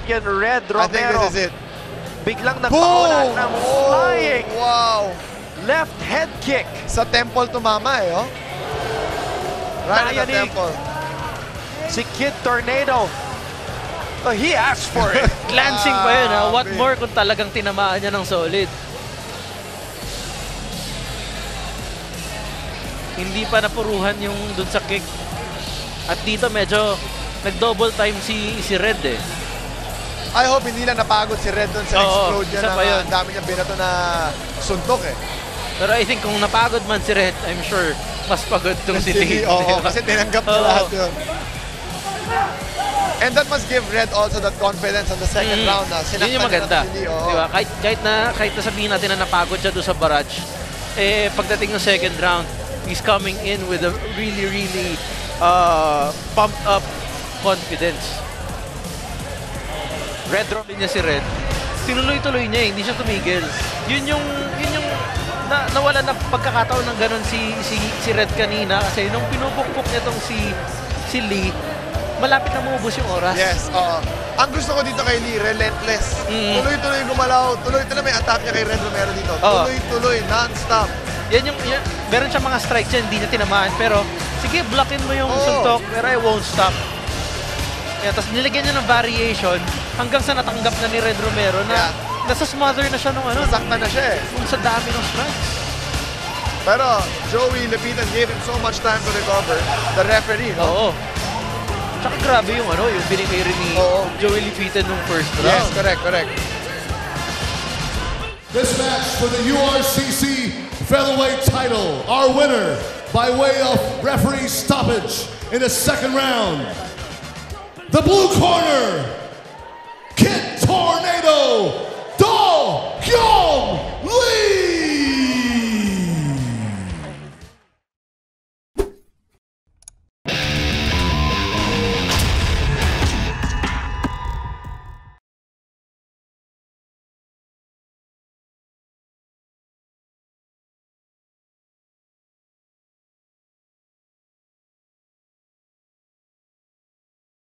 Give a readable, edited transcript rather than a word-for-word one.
champion Red I think Romero. this is it. Biglang nagpakulan ng Oh, flying wow. left head kick. Sa temple tumama eh, oh. Right at the Nayanig. temple. Si Kid Tornado. Oh, he asked for it. Glancing pa yun, ha? What Grabe. more kung talagang tinamaan niya ng solid. Hindi pa napuruhan yung dun sa kick. At dito medyo nag-double time si Red eh. I hope hindi lang napagod si Red doon sa Oo, explode niya isa na pa yun. ang dami niyang binato na suntok eh. Pero I think kung napagod man si Red, I'm sure mas pagod tong si Lee. Oo, kasi tinanggap niya Oo. lahat yun. And that must give Red also that confidence on the second round na sinaktan Yun yung maganda. niya ng Lee. Oo. Diba? Kahit na sabihin natin na napagod siya doon sa barrage, eh pagdating ng second round, he's coming in with a really pumped up confidence. Red drop niya si Red. Tinuloy-tuloy niya, hindi siya tumigil. Yun yung nawala na pagkakataon ng ganun si Red kanina kasi nung pinupukpok niya tong si Lee, malapit na maubos yung oras. Yes, oo. Ang gusto ko dito kay Lee, relentless. Tuloy-tuloy gumalaw. Tuloy-tuloy may attack niya kay Red Romero dito. Tuloy-tuloy, non-stop. Meron siya mga strikes yan, hindi niya tinamaan. Pero, sige, blockin mo yung suntok, pero I won't stop. Tapos nilagyan niya ng variation hanggang sa natanggap na ni Red Romero na nasa smother na siya nung Sakta na siya eh. nung sa dami ng strikes. Pero Joey Lepitan gave him so much time to recover. The referee, no? Oo. Tsaka grabe yung yung binigay rin ni Joey Lepitan nung first round. Yes, correct. This match for the URCC featherweight title, our winner by way of referee stoppage in the second round, the blue corner,